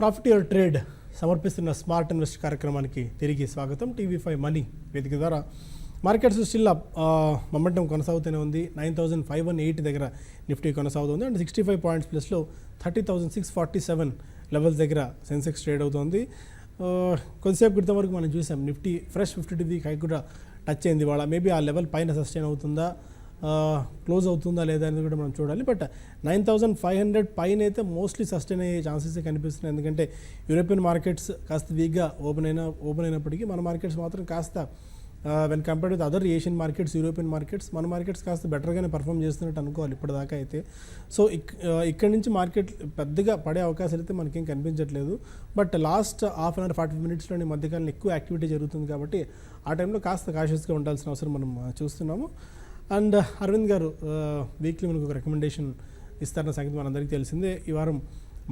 Profit your trade సమర్పిస్తున్న smart invest కార్యక్రమానికి తిరిగి స్వాగతం. టీవీ5 మనీ వేదిక ద్వారా మార్కెట్స్ స్టిల్ మొమెంటం కొనసాగుతూనే ఉంది. 9,518 దగ్గర నిఫ్టీ కొనసాగుతుంది అండ్ 65 పాయింట్స్ ప్లస్లో 30,647 లెవెల్స్ దగ్గర సెన్సెక్స్ ట్రేడ్ అవుతుంది. కొద్దిసేపు క్రితం వరకు మనం చూసాం నిఫ్టీ ఫ్రెష్ 50 వీక్ హై కూడా టచ్ అయింది. వాళ్ళ మేబీ ఆ లెవెల్ పైన సస్టైన్ అవుతుందా, క్లోజ్ అవుతుందా లేదా అనేది కూడా మనం చూడాలి. బట్ 9,500 పైన అయితే మోస్ట్లీ సస్టైన్ అయ్యే ఛాన్సెస్ కనిపిస్తున్నాయి. ఎందుకంటే యూరోపియన్ మార్కెట్స్ కాస్త వీక్గా ఓపెన్ అయినప్పటికీ మన మార్కెట్స్ మాత్రం కాస్త when compared with other Asian markets, European markets, మన మార్కెట్స్ కాస్త బెటర్గానే పర్ఫామ్ చేస్తున్నట్టు అనుకోవాలి ఇప్పటిదాకా అయితే. సో ఇక్కడి నుంచి మార్కెట్ పెద్దగా పడే అవకాశాలు అయితే మనకేం కనిపించట్లేదు. But last half an hour 40 మినిట్స్లోని మధ్యకాలంలో ఎక్కువ యాక్టివిటీ జరుగుతుంది కాబట్టి ఆ టైంలో కాస్త కాషియస్గా ఉండాల్సిన అవసరం మనం చూస్తున్నాము. అండ్ అరవింద్ గారు వీక్లీ మనకు ఒక రికమెండేషన్ ఇస్తారన్న సంగతి మనందరికీ తెలిసిందే. ఈ వారం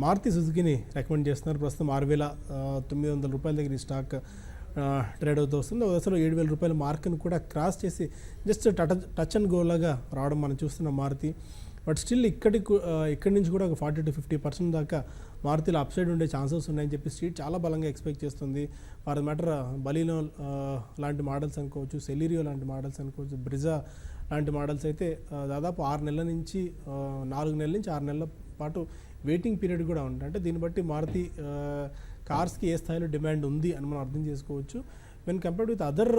మారుతి సుజుకిని రికమెండ్ చేస్తున్నారు. ప్రస్తుతం 6,900 రూపాయల దగ్గర ఈ స్టాక్ ట్రేడ్ అవుతూ వస్తుంది. ఒక దశలో 7,000 రూపాయల మార్క్ను కూడా క్రాస్ చేసి జస్ట్ టచ్ అండ్ గో లాగా రావడం మనం చూస్తున్నాం మారుతి. బట్ స్టిల్ ఇక్కడి నుంచి కూడా ఒక 40-50% దాకా మారుతిలో అప్సైడ్ ఉండే ఛాన్సెస్ ఉన్నాయని చెప్పి స్ట్రీట్ చాలా బలంగా ఎక్స్పెక్ట్ చేస్తుంది. ఫర్ మ్యాటర్ బలీనో లాంటి మోడల్స్ అనుకోవచ్చు, సెలీరియో లాంటి మోడల్స్ అనుకోవచ్చు, బ్రిజా లాంటి మోడల్స్ అయితే దాదాపు 6 నెలల నుంచి 4 నెలల నుంచి 6 నెలల పాటు వెయిటింగ్ పీరియడ్ కూడా ఉంది. అంటే దీన్ని బట్టి మారుతి కార్స్కి ఏ స్థాయిలో డిమాండ్ ఉంది అని మనం అర్థం చేసుకోవచ్చు. When compared with other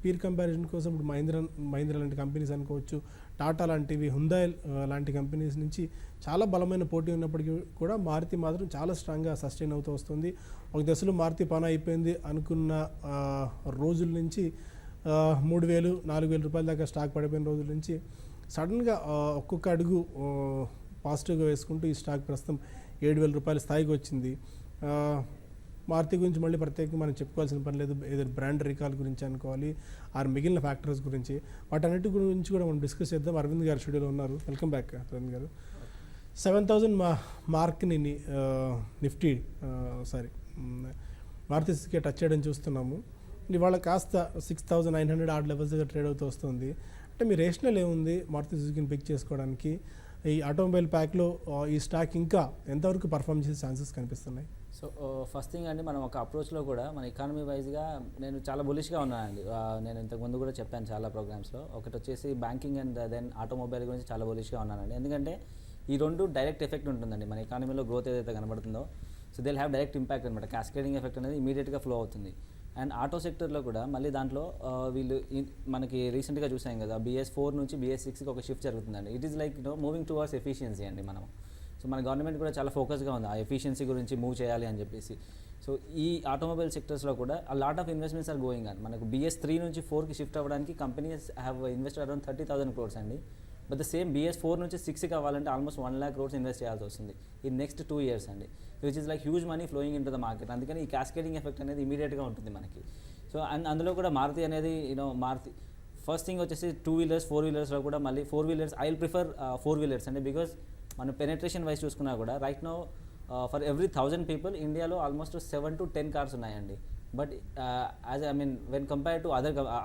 peer comparison కోసం ఇప్పుడు మహీంద్రా లాంటి కంపెనీస్ అనుకోవచ్చు, టాటా లాంటివి, హుందాయ్ లాంటి కంపెనీస్ నుంచి చాలా బలమైన పోటీ ఉన్నప్పటికీ కూడా మారుతి మాత్రం చాలా స్ట్రాంగ్గా సస్టైన్ అవుతూ వస్తుంది. ఒక దశలో మారుతి పని అయిపోయింది అనుకున్న రోజుల నుంచి 3,000-4,000 రూపాయల దాకా స్టాక్ పడిపోయిన రోజుల నుంచి సడన్గా ఒక్కొక్క అడుగు పాజిటివ్గా వేసుకుంటూ ఈ స్టాక్ ప్రస్తుతం 7,000 రూపాయల స్థాయికి వచ్చింది. మారుతి గురించి మళ్ళీ ప్రత్యేకంగా మనం చెప్పుకోవాల్సిన పని లేదు. ఏదైనా బ్రాండ్ రికాల్ గురించి అనుకోవాలి, ఆర్ మిగిలిన ఫ్యాక్టర్స్ గురించి, వాటన్నిటి గురించి కూడా మనం డిస్కస్ చేద్దాం. అరవింద్ గారు స్టూడియోలో ఉన్నారు. వెల్కమ్ బ్యాక్ అరవింద్ గారు. 7,000 మార్క్ని నిఫ్టీ మారుతి సుజుకి టచ్ చేయడం చూస్తున్నాము. ఇవాళ కాస్త 6,900 ఆర్డ్ లెవెల్స్ దగ్గర ట్రేడ్ అవుతూ వస్తుంది. అంటే మీ రేషనల్ ఏముంది మారుతి సుజుకిని పిక్ చేసుకోవడానికి? ఈ ఆటోమొబైల్ ప్యాక్లో ఈ స్టాక్ ఇంకా ఎంతవరకు పర్ఫామ్ చేసే ఛాన్సెస్ కనిపిస్తున్నాయి? సో ఫస్ట్ థింగ్ అండి, మనం ఒక అప్రోచ్లో కూడా మన ఎకానమీ వైజ్గా నేను చాలా బులిష్గా ఉన్నానండి. నేను ఇంతకుముందు కూడా చెప్పాను చాలా ప్రోగ్రామ్స్లో. ఒకటి వచ్చేసి బ్యాంకింగ్ అండ్ దెన్ ఆటోమొబైల్ గురించి చాలా బులిష్గా ఉన్నానండి. ఎందుకంటే ఈ రెండు డైరెక్ట్ ఎఫెక్ట్ ఉంటుందండి మన ఎకానమీలో. గ్రోత్ ఏదైతే కనబడుతుందో so they have direct impact అనమాట. క్యాస్కేడింగ్ ఎఫెక్ట్ అనేది ఇమీడియట్గా ఫ్లో అవుతుంది. అండ్ ఆటో సెక్టర్లో కూడా మళ్ళీ దాంట్లో వీళ్ళు మనకి రీసెంట్గా చూసాం కదా, BS4 నుంచి BS6కి ఒక షిఫ్ట్ జరుగుతుందండి. It is like moving towards efficiency అండి మనం. సో మన గవర్నమెంట్ కూడా చాలా ఫోకస్గా ఉంది ఆ ఎఫిషియన్సీ గురించి మూవ్ చేయాలి అని చెప్పేసి. సో ఈ ఆటోమొబైల్ సెక్టర్స్లో కూడా ఆ lot of investments are going on. మనకు BS3 నుంచి 4కి షిఫ్ట్ అవ్వడానికి companies have invested around 30,000 crores అండి. బట్ ద సేమ్ BS4 నుంచి 6కి కావాలంటే ఆల్మోస్ట్ 1 lakh crores ఇన్వెస్ట్ చేయాల్సి వస్తుంది ఇన్ నెక్స్ట్ 2 years అండి. Which is like huge money flowing in to the market. అందుకని ఈ క్యాస్కేడింగ్ ఎఫెక్ట్ అనేది ఇమీడియట్గా ఉంటుంది మనకి. సో అండ్ అందులో కూడా మారుతి అనేది మారుతి ఫస్ట్ థింగ్ వచ్చేసి 2 wheelers 4 wheelersలో కూడా మళ్ళీ 4 wheelers I will prefer 4 wheelers అండి. బికాజ్ మన పెనెట్రేషన్ వైజ్ చూసుకున్నా కూడా right now for every 1,000 people ఇండియాలో ఆల్మోస్ట్ 7 to 10 cars ఉన్నాయండి. But when compare to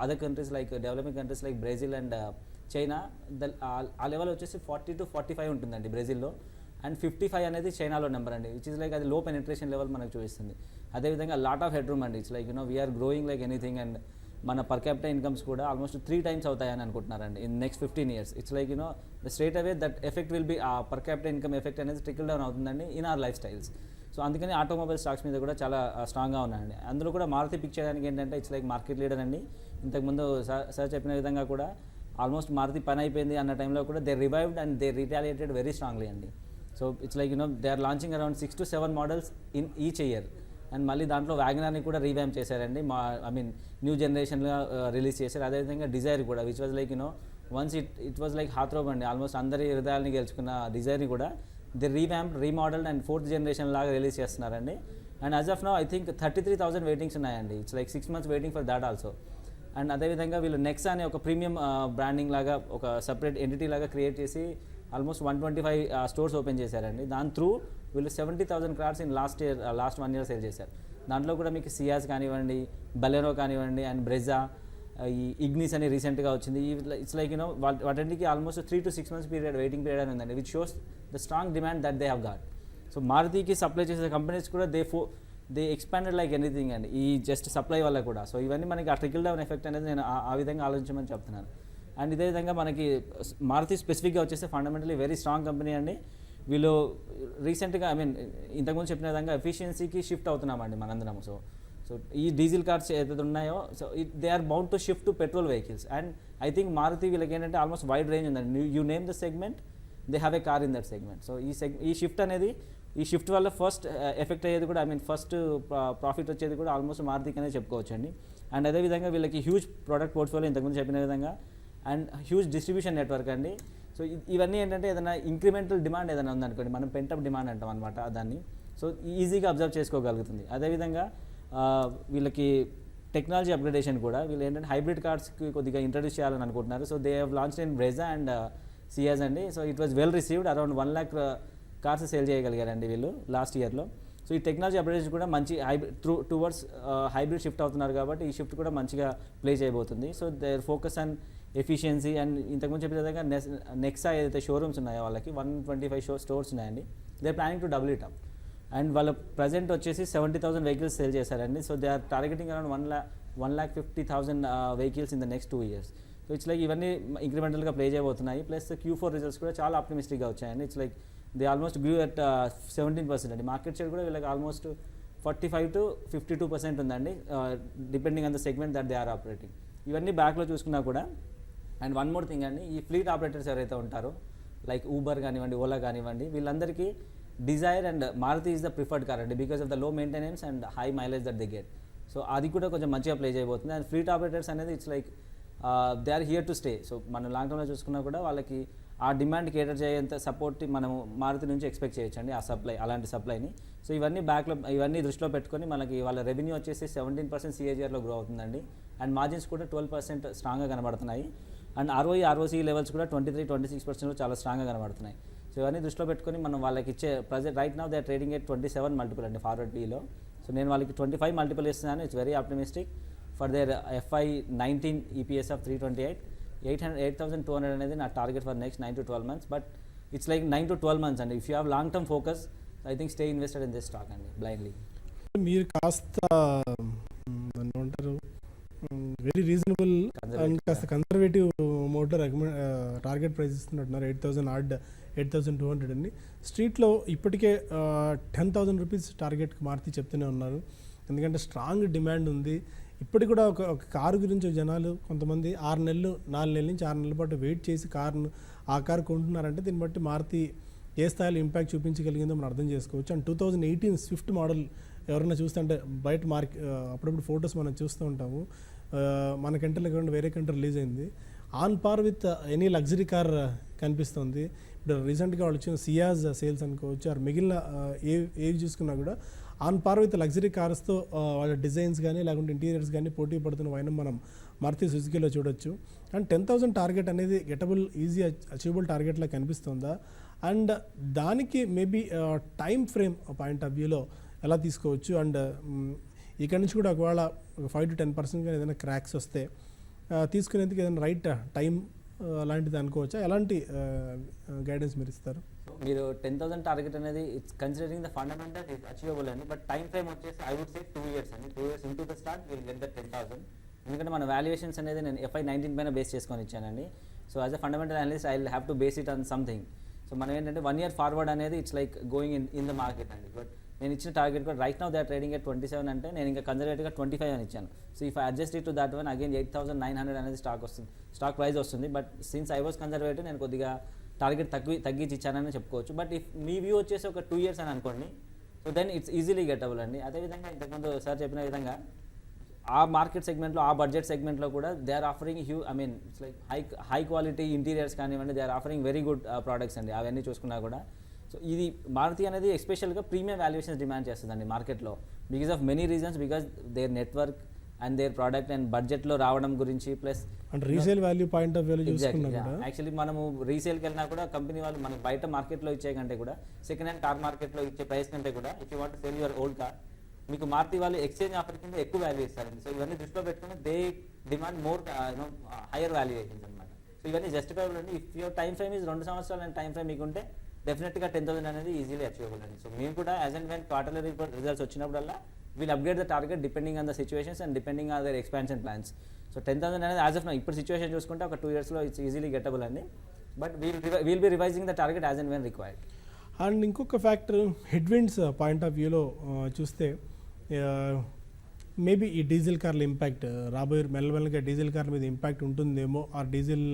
other countries like developing countries like Brazil and China, ఆ లెవెల్ వచ్చేసి 40 to 45 ఉంటుందండి బ్రెజిల్లో. అండ్ 55 అనేది చైనాలో నెంబర్ అండి. విచ్ ఇస్ లైక్ అది లో పెనెట్రేషన్ లెవెల్ మనకు చూపిస్తుంది. అదేవిధంగా లాట్ ఆఫ్ హెడ్ రూమ్ అండి. It's like we're growing like anything. And మన పర్ క్యాపిటల్ ఇన్కమ్స్ కూడా ఆల్మోస్ట్ 3 times అవుతాయని అనుకుంటున్నారండి in next 15 years. It's like the straight away that effect will be ఆ పర్ క్యాపిటల్ ఇన్కమ్ ఎఫెక్ట్ అనేది trickle down అవుతుందండి in our lifestyles. So అందుకని automobile stocks మీద కూడా చాలా స్ట్రాంగ్గా ఉన్నాయండి. అందులో కూడా మారుతి పిక్ చేయడానికి ఏంటంటే ఇట్స్ లైక్ మార్కెట్ లీడర్ అండి. ఇంతకుముందు సార్ చెప్పిన విధంగా కూడా ఆల్మోస్ట్ మారుతి పని అయిపోయింది అన్న టైంలో కూడా they revived and they retaliated very strongly అండి. So it's like they are launching around 6 to 7 models in each year. And మళ్ళీ దాంట్లో వ్యాగనార్ని కూడా రీవ్యాంప్ చేశారండి. న్యూ జనరేషన్గా రిలీజ్ చేశారు. అదేవిధంగా డిజైర్ కూడా which was like once it was like హాత్రోబ్ అండి. ఆల్మోస్ట్ అందరి హృదయాలని గెలుచుకున్న డిజైర్ని కూడా they revamp remodelled and 4th generation లాగా రిలీజ్ చేస్తున్నారండి. And as of now I think 33,000 waitings ఉన్నాయండి. It's like 6 months waiting for that also. And అదేవిధంగా వీళ్ళు నెక్సా అనే ఒక ప్రీమియం బ్రాండింగ్ లాగా ఒక సపరేట్ ఎంటిటీ లాగా క్రియేట్ చేసి ఆల్మోస్ట్ 125 stores ఓపెన్ చేశారండి. దాని త్రూ వీళ్ళు 70,000 crores in last 1 year sale చేశారు. దాంట్లో కూడా మీకు సియాజ్ కానివ్వండి, బలెనో కానివ్వండి, అండ్ బ్రెజా, ఈ ఇగ్నిస్ అని రీసెంట్గా వచ్చింది. ఇట్స్ లైక్ వాటన్నిటికి almost 3 to 6 months period waiting period అని ఉందండి. Which shows the strong demand that they have got. So మారుతికి సప్లై చేసే కంపెనీస్ కూడా దే ఎక్స్పాండెడ్ లైక్ ఎనీథింగ్ అండి ఈ జస్ట్ సప్లై వల్ల కూడా. సో ఇవన్నీ మనకి ఆ ట్రికిల్ డౌన్ ఎఫెక్ట్ అనేది నేను ఆ విధంగా ఆలోచించమని చెప్తున్నాను. అండ్ ఇదే విధంగా మనకి మారుతి స్పెసిఫిక్గా వచ్చేస్తే ఫండమెంటలీ వెరీ స్ట్రాంగ్ కంపెనీ అండి. వీళ్ళు రీసెంట్గా ఇంతకుముందు చెప్పిన విధంగా ఎఫిషియన్సీకి షిఫ్ట్ అవుతున్నామండి మనందరం. సో ఈ డీజిల్ కార్స్ ఏదైతే ఉన్నాయో so they are bound to shift to petrol vehicles. And I think Maruti వీళ్ళకి ఏంటంటే ఆల్మోస్ట్ వైడ్ రేంజ్ ఉందండి. You name the segment they have a car in that segment. So ఈ shift వల్ల first effect అయ్యేది కూడా first profit వచ్చేది కూడా almost మారుతికి అనేది చెప్పుకోవచ్చు అండి. అండ్ అదేవిధంగా వీళ్ళకి హ్యూజ్ ప్రోడక్ట్ పోర్ట్ఫోలియో ఇంతకుముందు చెప్పిన విధంగా అండ్ హ్యూజ్ డిస్ట్రిబ్యూషన్ నెట్వర్క్ అండి. సో ఇవన్నీ ఏంటంటే ఏదైనా ఇంక్రిమెంటల్ డిమాండ్ ఏదైనా ఉందనుకోండి, మనం పెంటప్ డిమాండ్ అంటాం అనమాట దాన్ని. సో ఈజీగా అబ్జర్వ్ చేసుకోగలుగుతుంది. అదేవిధంగా వీళ్ళకి టెక్నాలజీ అప్గ్రేడేషన్ కూడా వీళ్ళు ఏంటంటే హైబ్రిడ్ కార్స్కి కొద్దిగా ఇంట్రడ్యూస్ చేయాలని అనుకుంటున్నారు. So they have launched in Brezza and Ciaz అండి. So it was well received. Around 1 lakh cars sale చేయగలిగారండి వీళ్ళు లాస్ట్ ఇయర్లో. సో ఈ టెక్నాలజీ అప్గ్రేడేషన్ కూడా మంచి టువర్డ్స్ హైబ్రిడ్ షిఫ్ట్ అవుతున్నారు కాబట్టి ఈ షిఫ్ట్ కూడా మంచిగా ప్లే చేయబోతుంది. So their focus and efficiency and ఇంతకుముందు చెప్పిన విధంగా నెక్సా ఏదైతే షోరూమ్స్ ఉన్నాయో వాళ్ళకి 125 స్టోర్స్ ఉన్నాయండి. They planning to double it up. And వాళ్ళ ప్రజెంట్ వచ్చేసి 70,000 వెహికల్స్ సేల్ చేశారండి. So they are targeting around 1,50,000 vehicles in the next 2 years. So it's like ఇవన్నీ ఇంక్రిమెంటల్గా ప్లే చేయబోతున్నాయి. ప్లస్ Q4 రిజల్ట్స్ కూడా చాలా ఆప్టిమిస్టిక్గా వచ్చాయండి. It's like they almost grew at 17% అండి. మార్కెట్ షేర్ కూడా వీళ్ళకి ఆల్మోస్ట్ 45 to 52% ఉందండి, depending on the segment that they are operating. ఇవన్నీ బ్యాక్లో చూసుకున్నా కూడా. అండ్ వన్ మోర్ థింగ్ అండి, ఈ ఫ్లీట్ ఆపరేటర్స్ ఎవరైతే ఉంటారో లైక్ ఊబర్ కానివ్వండి, ఓలా కానివ్వండి, వీళ్ళందరికీ Dzire and Maruti is the preferred car అండి because of the low maintenance and high mileage that they get. So అది కూడా కొంచెం మంచిగా ప్లే చేయబోతుంది. అండ్ ఫ్లీట్ ఆపరేటర్స్ అనేది it's like they are here to stay. So మనం లాంగ్ టర్మ్లో చూసుకున్నా కూడా వాళ్ళకి ఆ డిమాండ్ కేటర్ చేయేంత సపోర్ట్ మనము మారుతి నుంచి ఎక్స్పెక్ట్ చేయొచ్చండి, ఆ అలాంటి సప్లైని. సో ఇవన్నీ దృష్టిలో పెట్టుకొని మనకి వాళ్ళ రెవెన్యూ వచ్చేసి 17% CAGRలో గ్రో అవుతుందండి. అండ్ మార్జిన్స్ కూడా 12% స్ట్రాంగ్గా కనబడుతున్నాయి. అండ్ ROE లెవెల్స్ కూడా 23-26% చాలా స్ట్రాంగ్గా కనబడుతున్నాయి. సో ఇవన్నీ దృష్టిలో పెట్టుకొని మనం వాళ్ళకి ఇచ్చే present right now they are trading at 27 multiple అండి ఫార్వర్డ్ PEలో. సో నేను వాళ్ళకి 25 మల్టిపుల్ ఇస్తున్నాను. It's very optimistic for their FY19 EPS of 328. 8,200 అనేది నా target for next 9 to 12 months. But it's like 9 to 12 months అండి. If you have long term focus I think stay invested in this stock అండి blindly. మీరు కాస్త ఏమంటారు very reasonable and కాస్త conservative motor target price ఇస్తున్నట్టున్నారు. 8,200 అండి. స్ట్రీట్లో ఇప్పటికే 10,000 rupees టార్గెట్కి Maruti చెప్తూనే ఉన్నారు. ఎందుకంటే స్ట్రాంగ్ డిమాండ్ ఉంది. ఇప్పటికి కూడా ఒక కారు గురించి జనాలు కొంతమంది 4 నెలల నుంచి 6 నెలల పాటు వెయిట్ చేసి ఆ కారు కొంటున్నారంటే దీన్ని బట్టి మారుతి ఏ స్థాయిలో ఇంపాక్ట్ చూపించగలిగిందో మనం అర్థం చేసుకోవచ్చు. అండ్ 2018 స్విఫ్ట్ మోడల్ ఎవరైనా చూస్తుంటే బయట అప్పుడప్పుడు ఫొటోస్ మనం చూస్తూ ఉంటాము. మన కంట్రీలో కాకుండా వేరే కంట్రీ రిలీజ్ అయింది. On par with any luxury car కనిపిస్తుంది. ఇప్పుడు రీసెంట్గా వాళ్ళు వచ్చిన సియాజ్ సేల్స్ అనుకోవచ్చు, ఆర్ మిగిలిన ఏవి చూసుకున్నా కూడా ఆన్ పార్ విత్ లగ్జరీ కార్స్తో వాళ్ళ డిజైన్స్ కానీ లేకుంటే ఇంటీరియర్స్ కానీ పోటీ పడుతున్న వైనం మనం మారుతి సుజుకీలో చూడొచ్చు. అండ్ 10,000 టార్గెట్ అనేది గెటబుల్ ఈజీ అచీవబుల్ టార్గెట్లా కనిపిస్తుందా? అండ్ దానికి maybe time frame point of వ్యూలో ఎలా తీసుకోవచ్చు? అండ్ ఇక్కడ నుంచి కూడా ఒకవేళ 5 to 10% కానీ ఏదైనా క్రాక్స్ వస్తే తీసుకునేందుకు ఏదైనా రైట్ టైం అలాంటిది అనుకోవచ్చా? ఎలాంటి గైడెన్స్ మీరు ఇస్తారు? మీరు 10,000 టార్గెట్ అనేది it's considering the fundamental it's achievable అండి. బట్ టైం ఫ్రేమ్ వచ్చేసి ఐ వుడ్ సే 2 years అండి. 2 years into the start will get the 10,000. ఎందుకంటే మన వాల్యుయేషన్స్ అనేది నేను FY19 పైన బేస్ చేసుకొని ఇచ్చానండి. So as a fundamental analyst I will have to base it on something. So మనం ఏంటంటే 1 year ఫార్వర్డ్ అనేది it's like going in the market అండి. బట్ నేను ఇచ్చిన టార్గెట్ కూడా right now they are trading at 27 అంటే నేను ఇంకా కన్జర్వేటివ్గా 25 అని ఇచ్చాను. So if I adjust it to that one again 8,900 అనేది స్టాక్ ప్రైస్ వస్తుంది. But since I was conservative నేను కొద్దిగా టార్గెట్ తగ్గించి ఇచ్చానని చెప్పుకోవచ్చు. బట్ ఇఫ్ మీ వ్యూ వచ్చేసి ఒక 2 years అని అనుకోండి, so then it's easily gettable అండి. అదేవిధంగా ఇంతకుముందు సార్ చెప్పిన విధంగా ఆ మార్కెట్ సెగ్మెంట్లో ఆ బడ్జెట్ సెగ్మెంట్లో కూడా they are offering it's like high quality interiors కానివ్వండి, they are offering very good products అండి. అవన్నీ చూసుకున్నా కూడా సో ఇది మారుతి అనేది ఎస్పెషల్గా ప్రీమియం వాల్యుయేషన్స్ డిమాండ్ చేస్తుందండి మార్కెట్లో because of many reasons, because their network and their product and బడ్జెట్లో రావడం గురించి ప్లస్ అంటే రీసేల్ వాల్యూ పాయింట్ ఆఫ్ వ్యూలో చూసుకున్నా కూడా యాక్చువల్లీ మనము రీసేల్కి వెళ్ళినా కూడా కంపెనీ వాళ్ళు మనకు బయట మార్కెట్లో ఇచ్చే కంటే కూడా సెకండ్ హ్యాండ్ కార్ మార్కెట్లో ఇచ్చే ప్రైస్ కంటే కూడా if you want to cell your old car మీకు మారుతి వాళ్ళు ఎక్స్చేంజ్ ఆఫర్ కింద ఎక్కువ వాల్యూ ఇస్తారండి. సో ఇవన్నీ దృష్టిలో పెట్టుకుని they demand more hire valuations అనమాట. సో ఇవన్నీ జస్టిఫైబుల్ అండి. If your time frame is 2 సంవత్సరాలు అండ్ టైం ఫ్రేమ్ మీకు ఉంటే డెఫినెట్గా 10,000 అనేది ఈజీలీ అచీవబుల్ అండి. సో మేము కూడా as and when quarterly results వచ్చినప్పుడల్లా we'll upgrade the target depending on the situations and depending on their expansion plans. So 10,000 అనేది యాజ్ ఆఫ్ నౌ ఇప్పుడు సిచ్యువేషన్ చూసుకుంటే ఒక 2 yearsలో ఇట్స్ ఈజీలీ గెటబుల్ అండి. But we'll be revising the target as and when required. And ఇంకొక factor headwinds point of వ్యూలో చూస్తే maybe ఈ డీజిల్ కార్ల ఇంపాక్ట్ రాబోయే మెల్లమెల్లగా డీజిల్ కార్ల మీద ఇంపాక్ట్ ఉంటుందేమో, ఆ డీజిల్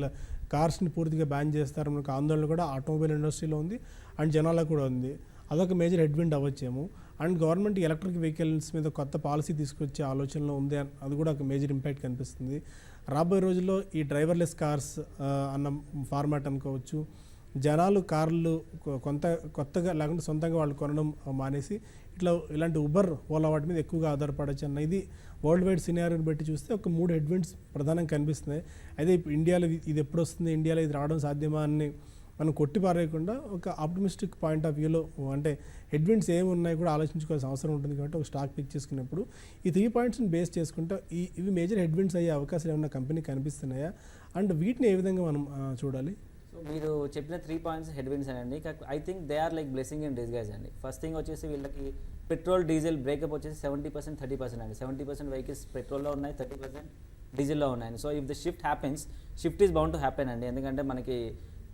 కార్స్ని పూర్తిగా బ్యాన్ చేస్తారని ఒక ఆందోళన కూడా ఆటోమొబైల్ ఇండస్ట్రీలో ఉంది అండ్ జనాలకు కూడా ఉంది. అదొక మేజర్ హెడ్విండ్ అవ్వచ్చేమో. అండ్ గవర్నమెంట్ ఎలక్ట్రిక్ వెహికల్స్ మీద కొత్త పాలసీ తీసుకొచ్చే ఆలోచనలో ఉంది, అది కూడా ఒక మేజర్ ఇంపాక్ట్ కనిపిస్తుంది. రాబోయే రోజుల్లో ఈ డ్రైవర్లెస్ కార్స్ అన్న ఫార్మాట్ అనుకోవచ్చు, జనాలు కార్లు కొత్తగా లేకుంటే సొంతంగా వాళ్ళు కొనడం మానేసి ఇలాంటి ఉబర్ ఓలా వాటి మీద ఎక్కువగా ఆధారపడచ్చు అన్న ఇది వరల్డ్ వైడ్ సినారియోని బట్టి చూస్తే ఒక 3 హెడ్విండ్స్ ప్రధానంగా కనిపిస్తున్నాయి. అయితే ఇప్పుడు ఇండియాలో ఇది ఎప్పుడు వస్తుంది, ఇండియాలో ఇది రావడం సాధ్యమా అని మనం కొట్టిపారేయకుండా ఒక ఆప్టమిస్టిక్ పాయింట్ ఆఫ్ వ్యూలో అంటే హెడ్విండ్స్ ఏమి ఉన్నాయి కూడా ఆలోచించుకోవాల్సిన అవసరం ఉంటుంది. కాబట్టి ఒక స్టాక్ పిక్ చేసుకున్నప్పుడు ఈ 3 పాయింట్స్ని బేస్ చేసుకుంటే ఇవి మేజర్ హెడ్విండ్స్ అయ్యే అవకాశాలు ఏమైనా కంపెనీ కనిపిస్తున్నాయా అండ్ వీటిని ఏ విధంగా మనం చూడాలి? సో మీరు చెప్పిన 3 points హెడ్విన్స్ అండి. I think they are like blessing in disguise అండి. ఫస్ట్ థింగ్ వచ్చేసి వీళ్ళకి పెట్రోల్ డీజిల్ బ్రేకప్ వచ్చేసి 70% 30% అండి. 70% వెహికల్స్ పెట్రోల్లో ఉన్నాయి, 30% డీజిల్లో ఉన్నాయి. So if the shift is bound to happen అండి. ఎందుకంటే మనకి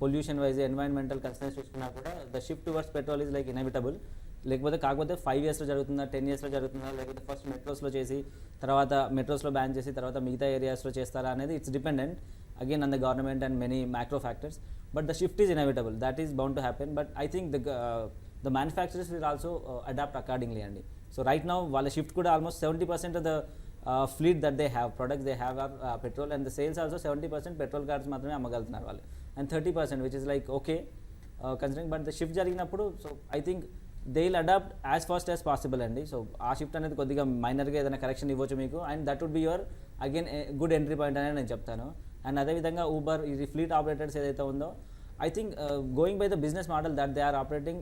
పొల్యూషన్ వైజ్ ఎన్వైరన్మెంటల్ కన్సర్న్స్ చూసుకున్నా కూడా the shift towards petrol is like inevitable. కాకపోతే 5 yearsలో జరుగుతుందా, 10 yearsలో జరుగుతుందా, లేకపోతే ఫస్ట్ మెట్రోస్లో చేసి తర్వాత మెట్రోస్లో బ్యాన్ చేసి తర్వాత మిగతా ఏరియాస్లో చేస్తారా అనేది it's dependent again on the government and many macro factors, but the shift is inevitable, that is bound to happen. But I think the manufacturers will also adapt accordingly andi. So right now while the shift could almost 70% of the fleet that they have, products they have are petrol, and the sales also 70% petrol cars matrame ammagaltunnaru vallu, and 30% which is like okay considering, but the shift jariginappudu so I think they'll adapt as fast as possible andi. So aa shift anedi koddiga minor ga edaina correction ivvochu meeku, and that would be your again a good entry point ani nenu cheptanu. And అదేవిధంగా Uber ఇది fleet operators ఏదైతే ఉందో I think going by the business model that they are operating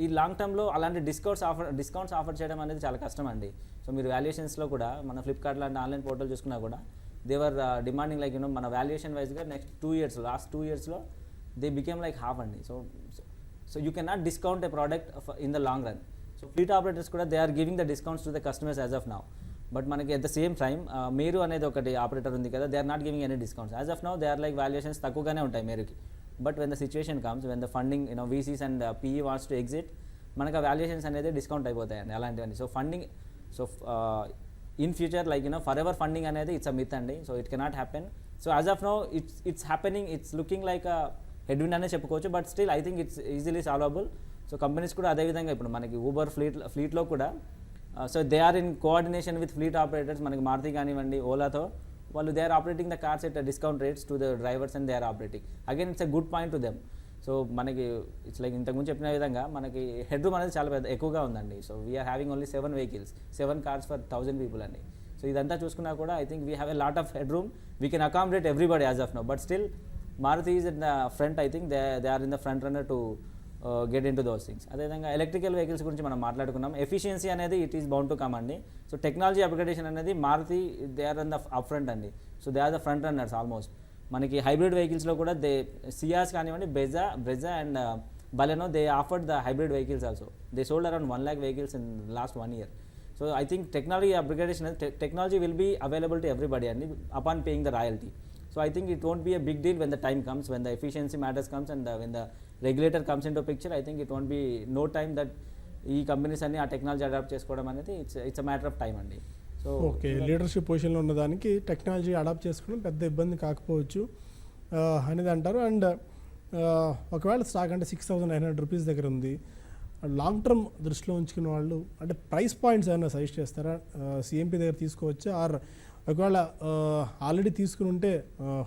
ఈ long టర్మ్లో అలాంటి discounts offer చేయడం అనేది చాలా కష్టం అండి. సో మీరు వాల్యుయేషన్స్లో కూడా మన ఫ్లిప్కార్ట్ లాంటి ఆన్లైన్ పోర్టల్ చూసుకున్నా కూడా దేవర్ డిమాండింగ్ లైక్ మన వాల్యుయేషన్ వైజ్గా లాస్ట్ 2 yearsలో దే బికేమ్ లైక్ హాఫ్ అండి. So you can not discount a product in the long run. So fleet operators కూడా they are giving the discounts to the customers as of now. But మనకి at the same time Meru అనేది ఒకటి operator ఉంది కదా, they are not giving any discounts as of now. They are like valuations తక్కువగానే ఉంటాయి మేరుకి. But when the situation comes, when the funding VCs and PE wants to exit, మనకు ఆ valuations అనేది డిస్కౌంట్ అయిపోతాయండి అలాంటివన్నీ. So funding in future like for ever funding అనేది it's a myth అండి. So it cannot happen. So as of now it's happening, it's looking like a headwind అనే చెప్పుకోవచ్చు. But still I think it's easily solvable. So companies కూడా అదేవిధంగా ఇప్పుడు మనకి Uber ఫ్లీట్లో కూడా so they are in coordination with fleet operators. మనకి మారుతి కానివ్వండి, ఓలాతో వాళ్ళు they are operating the cars at discount rates to the drivers and they are operating. Again it's a good point to them. So మనకి it's like ఇంతకుముందు చెప్పిన విధంగా మనకి head room అనేది చాలా ఎక్కువగా ఉందండి. So we are having only 7 vehicles, 7 cars for 1,000 people అండి. సో ఇదంతా చూసుకున్నా కూడా I think we have a lot of head room, we can accommodate everybody as of now. But still Maruti is in the front. I think they are in the front runner to get in to those things. అదేవిధంగా electrical vehicles గురించి మనం మాట్లాడుకున్నాం. ఎఫిషియన్సీ అనేది it is bound to come అండి. So technology upgradation అనేది Maruti they are in the up front అండి. So they are the front runners almost. మనకి హైబ్రిడ్ వెహికల్స్లో కూడా సియాస్ కానివ్వండి, Brezza and Baleno they offered the hybrid vehicles also. They sold around 1 lakh vehicles in last 1 year. So I think technology upgradation, technology will be available to everybody and upon paying the royalty. So I think it won't be a big deal when the time comes, when the efficiency matters comes and when the regulator comes into picture. I think it won't be no time that ఈ companies అన్ని ఆ technology adapt చేసుకోవడం అనేది it's a matter of time అండి. So okay, leadership పొజిషన్లో ఉన్నదానికి technology adapt చేసుకోవడం పెద్ద ఇబ్బంది కాకపోవచ్చు అనేది అంటారు. అండ్ ఒకవేళ స్టాక్ అంటే 6,900 రూపీస్ దగ్గర ఉంది, లాంగ్ టర్మ్ దృష్టిలో ఉంచుకున్న వాళ్ళు అంటే ప్రైస్ పాయింట్స్ ఏమైనా సజెస్ట్ చేస్తారా? సిఎంపీ దగ్గర తీసుకోవచ్చా, ఆర్ ఒకవేళ ఆల్రెడీ తీసుకుని ఉంటే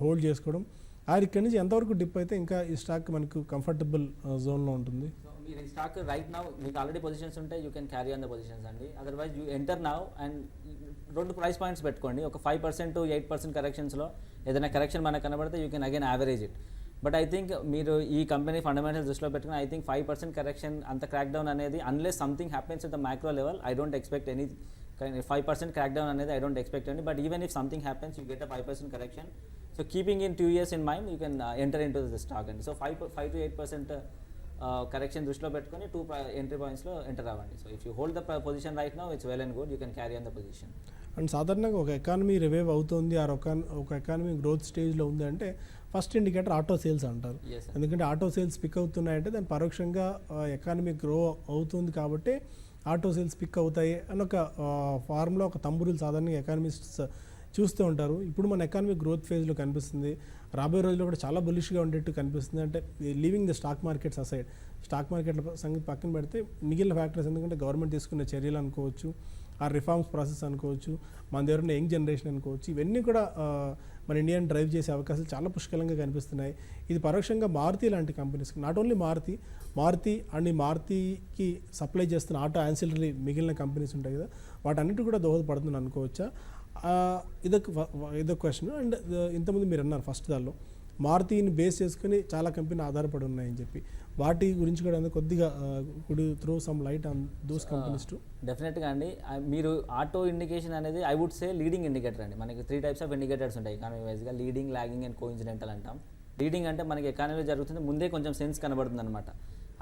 హోల్డ్ చేసుకోవడం, ఆర్ ఇక్కడి నుంచి ఎంతవరకు డిప్ అయితే ఇంకా ఈ స్టాక్ మనకు కంఫర్టబుల్ జోన్లో ఉంటుంది? మీరు ఈ స్టాక్ రైట్ నౌ మీకు ఆల్రెడీ పొజిషన్స్ ఉంటే you can carry on the positions అండి. Otherwise you enter now and 2 price points పెట్టుకోండి. ఒక 5% to 8% కరెక్షన్స్లో ఏదైనా కరెక్షన్ మనకు కనబడితే you can again average it. But I think మీరు ఈ కంపెనీ ఫండమెంటల్స్ దృష్టిలో పెట్టుకుని ఐ థింక్ 5% కరెక్షన్ అంత క్రాక్ డౌన్ అనేది unless something happens at the macro level, I don't expect any 5% crack down అనేది ఐ డోంట్ ఎక్స్పెక్ట్ అండి. But even if something happens you get a 5% correction. So keeping in 2 years in mind, you can enter into the stock. And so 5 to 8% correction దృష్టిలో పెట్టుకొని 2 entry పాయింట్స్లో enter అవ్వండి. So if you hold the position right now it's well and good, you can carry on the position. And సాధారణంగా ఒక economy revive అవుతుంది, ఒక economy growth స్టేజ్లో ఉంది అంటే ఫస్ట్ ఇండికేటర్ ఆటో సేల్స్ అంటారు. Yes, sir. ఎందుకంటే ఆటో సేల్స్ పిక్ అవుతున్నాయంటే దాని పరోక్షంగా ఎకానమీ గ్రో అవుతుంది కాబట్టి ఆటో సేల్స్ పిక్ అవుతాయి అని ఒక ఫార్ములా, ఒక తంబురులు సాధారణంగా ఎకానమిస్ట్స్ చూస్తూ ఉంటారు. ఇప్పుడు మన ఎకానమీ గ్రోత్ ఫేజ్లో కనిపిస్తుంది. రాబోయే రోజుల్లో కూడా చాలా బులిష్గా ఉండేట్టు కనిపిస్తుంది. అంటే leaving the stock markets aside, stock మార్కెట్ల సంగతి పక్కన పెడితే మిగిలిన ఫ్యాక్టర్స్ ఎందుకంటే గవర్నమెంట్ తీసుకున్న చర్యలు అనుకోవచ్చు, ఆ రిఫార్మ్స్ ప్రాసెస్ అనుకోవచ్చు, మన దగ్గర ఉన్న యంగ్ జనరేషన్ అనుకోవచ్చు, ఇవన్నీ కూడా మన ఇండియాని డ్రైవ్ చేసే అవకాశాలు చాలా పుష్కలంగా కనిపిస్తున్నాయి. ఇది పరోక్షంగా మారుతి లాంటి కంపెనీస్కి, నాట్ ఓన్లీ మారుతి అండ్ ఈ మారుతికి సప్లై చేస్తున్న ఆటో యాన్సిలరీ మిగిలిన కంపెనీస్ ఉంటాయి కదా, వాటన్నిటి కూడా దోహదపడుతుంది అనుకోవచ్చా? ఇదొక క్వశ్చన్. అండ్ ఇంతకుముందు మీరు అన్నారు ఫస్ట్ దానిలో మారుతిని బేస్ చేసుకుని చాలా కంపెనీ ఆధారపడి ఉన్నాయని చెప్పి, వాటి గురించి కూడా కొద్దిగా could throw some light on those companies too. డెఫినెట్గా అండి, మీరు ఆటో ఇండికేషన్ అనేది I would say leading indicator అండి. మనకి 3 టైప్స్ ఆఫ్ ఇండికేటర్స్ ఉంటాయి ఎకానమీ వైజ్గా, లీడింగ్, లాగింగ్ అండ్ కోఇన్సిడెంటల్ అంటాం. లీడింగ్ అంటే మనకి ఎకానమీలో జరుగుతుంది ముందే కొంచెం సెన్స్ కనబడుతుంది అనమాట.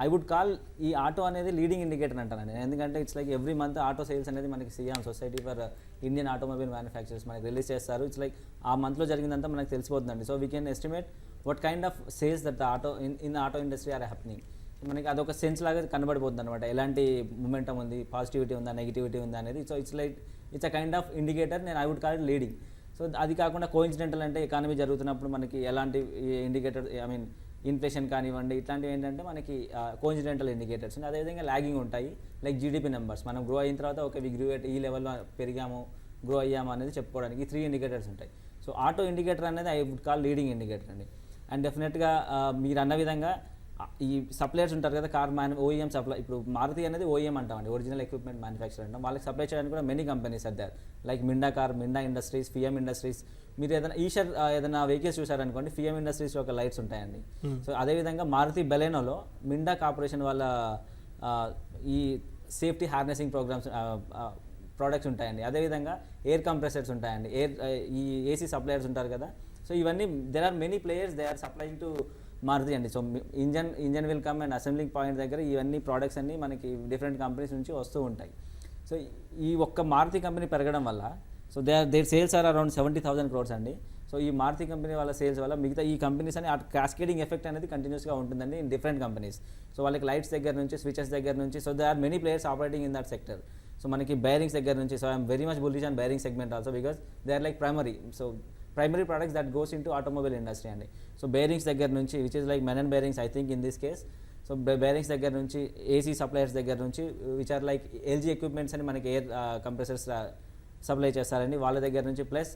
ఐ వుడ్ కాల్ ఈ ఆటో అనేది లీడింగ్ ఇండికేటర్ అంటానండి. ఎందుకంటే it's like every month auto sales అనేది మనకి SIAM, society for Indian automobile manufacturers మనకి రిలీజ్ చేస్తారు. ఇట్స్ లైక్ ఆ మంత్లో జరిగిందంతా మనకు తెలిసిపోతుందండి. So we can estimate what kind of sales that the auto in auto industry are happening. మనకి అదొక సెన్స్ లాగా కనబడిపోతుంది అనమాట, ఎలాంటి మూమెంటం ఉంది, పాజిటివిటీ ఉందా, నెగిటివిటీ ఉందా అనేది. So it's a kind of indicator. నేను I would call it leading. So అది కాకుండా కోఇన్సిడెంటల్ అంటే ఎకానమీ జరుగుతున్నప్పుడు మనకి ఎలాంటి ఇండికేటర్, ఐ మీన్ ఇన్ఫ్లేషన్ కానివ్వండి, ఇట్లాంటివి ఏంటంటే మనకి కోఇన్సిడెంటల్ ఇండికేటర్స్. అదేవిధంగా లాగింగ్ ఉంటాయి, లైక్ జీడిపి నెంబర్స్. మనం గ్రో అయిన తర్వాత ఓకే వి గ్రో ఎట్ ఈ లెవెల్లో పెరిగాము, గ్రో అయ్యాము అనేది చెప్పుకోవడానికి ఈ 3 ఇండికేటర్స్ ఉంటాయి. సో ఆటో ఇండికేటర్ అనేది I would call leading indicator అండి. అండ్ డెఫినెట్గా మీరు అన్న విధంగా ఈ సప్లయర్స్ ఉంటారు కదా, ఓఈఎం సప్లై. ఇప్పుడు మారుతి అనేది ఓఈఎం అంటామండి, ఒరిజినల్ ఎక్విప్మెంట్ మ్యానుఫ్యాక్చర్ అంటాం. వాళ్ళకి సప్లై చేయడానికి కూడా many companies are there, like Minda Corp, Minda Industries, Fiem Industries. మీరు ఏదైనా వెహికల్స్ చూసారనుకోండి, ఫిఎం ఇండస్ట్రీస్ ఒక లైట్స్ ఉంటాయండి. సో అదేవిధంగా మారుతి బెలెనోలో మిండా కార్పొరేషన్ వాళ్ళ ఈ సేఫ్టీ హార్నెసింగ్ ప్రోగ్రామ్స్ ప్రోడక్ట్స్ ఉంటాయండి. అదేవిధంగా ఎయిర్ కంప్రెసర్స్ ఉంటాయండి, ఈ ఏసీ సప్లయర్స్ ఉంటారు కదా. సో ఇవన్నీ there are many players, they are supplying to Maruti అండి. So engine will come and assembling point దగ్గర ఇవన్నీ ప్రోడక్ట్స్ అన్నీ మనకి డిఫరెంట్ కంపెనీస్ నుంచి వస్తూ ఉంటాయి. సో ఈ ఒక్క మారుతి కంపెనీ పెరగడం వల్ల, so their sales are around 70,000 crores అండి. సో ఈ మారుతి కంపెనీ వాళ్ళ సేల్స్ వల్ల మిగతా ఈ కంపెనీస్ అని ఆ క్యాస్కేడింగ్ ఎఫెక్ట్ అనేది కంటిన్యూస్గా ఉంటుందండి ఇన్ డిఫరెంట్ కంపెనీస్. సో వాళ్ళకి లైట్స్ దగ్గర నుంచి, స్విచెస్ దగ్గర నుంచి, so they are many players operating in that sector. So మనకి బేరింగ్స్ దగ్గర నుంచి, so I'm very much bullish on bearing segment also, because they are like primary products that goes into automobile industry అండి. So bearings దగ్గర నుంచి, which is like Menon bearings I think in this case. So bearings దగ్గర నుంచి, AC suppliers దగ్గర నుంచి, which are like LG equipments అని మనకి air compressors supply చేస్తారండి వాళ్ళ దగ్గర నుంచి. ప్లస్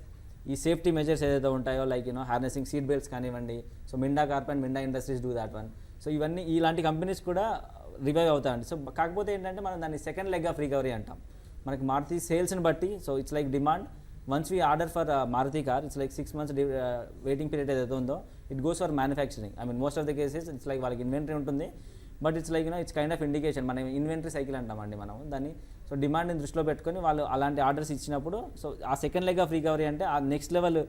ఈ సేఫ్టీ మెజర్స్ ఏదైతే ఉంటాయో, లైక్ హార్నెసింగ్ సీట్ బెల్ట్స్ కానివ్వండి, so Minda Corp and Minda industries do that one. So ఇవన్నీ ఇలాంటి కంపెనీస్ కూడా రివైవ్ అవుతాయండి. సో కాకపోతే ఏంటంటే మనం దాన్ని సెకండ్ లెగ్ ఆఫ్ రికవరీ అంటాం. మనకి మారుతి సేల్స్ని బట్టి, so it's like demand. Once we order for Maruti car, it's like 6 months waiting period ఏదైతే ఉందో, it goes for manufacturing. I mean most of the cases it's like వాళ్ళకి ఇన్వెంటరీ ఉంటుంది, but it's like it's kind of indication. మనం inventory cycle అంటామండి మనం దాన్ని. So డిమాండ్ని దృష్టిలో పెట్టుకొని వాళ్ళు అలాంటి ఆర్డర్స్ ఇచ్చినప్పుడు, సో ఆ సెకండ్ లెగ్ ఆఫ్ రికవరీ అంటే ఆ నెక్స్ట్ లెవెల్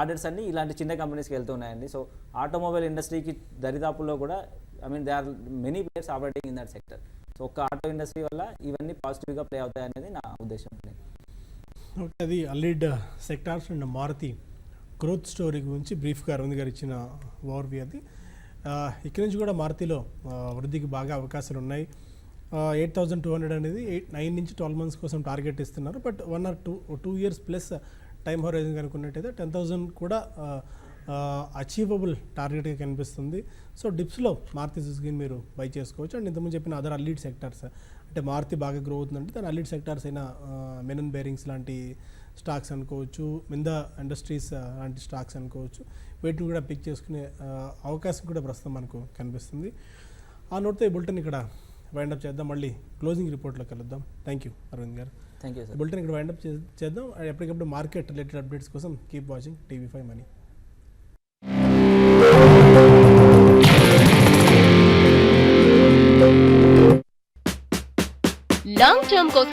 ఆర్డర్స్ అన్ని ఇలాంటి చిన్న కంపెనీస్కి వెళ్తున్నాయండి. సో ఆటోమొబైల్ ఇండస్ట్రీకి దరిదాపుల్లో కూడా, I mean they are many players operating in that sector. So ఒక్క ఆటో ఇండస్ట్రీ వల్ల ఇవన్నీ పాజిటివ్గా ప్లే అవుతాయి అనేది నా ఉద్దేశం. ఓకే, అది allied sectors and Maruti growth story గురించి బ్రీఫ్గా అరవింద్ గారు ఇచ్చిన ఓవర్వ్యూ అది. ఇక్కడి నుంచి కూడా మారుతిలో వృద్ధికి బాగా అవకాశాలు ఉన్నాయి. 8,200 అనేది 9 నుంచి 12 months కోసం టార్గెట్ ఇస్తున్నారు. But 1 or 2 years plus time horizon కనుక్కున్నట్టయితే 10,000 కూడా అచీవబుల్ టార్గెట్గా కనిపిస్తుంది. సో డిప్స్లో మారుతి సుజుకిని మీరు బై చేసుకోవచ్చు. అండ్ ఇంతకుముందు చెప్పిన అదర్ అలీడ్ సెక్టార్స్, అంటే మారుతి బాగా గ్రో అవుతుందంటే దాని అలీడ్ సెక్టార్స్ అయినా మెనన్ బేరింగ్స్ లాంటి స్టాక్స్ అనుకోవచ్చు, మిందా ఇండస్ట్రీస్ లాంటి స్టాక్స్ అనుకోవచ్చు, వీటిని కూడా పిక్ చేసుకునే అవకాశం కూడా ప్రస్తుతం మనకు కనిపిస్తుంది. ఆ నోట్తో ఈ బులెటిన్ ఇక్కడ వైండప్ చేద్దాం. మళ్ళీ క్లోజింగ్ రిపోర్ట్లో కలుద్దాం. థ్యాంక్ యూ అరవింద్ గారు. Thank you sir. బులెటిన్ ఇక్కడ వైండప్ చేద్దాం. ఎప్పటికప్పుడు మార్కెట్ రిలేటెడ్ అప్డేట్స్ కోసం keep watching TV5 Money. Long term కోసం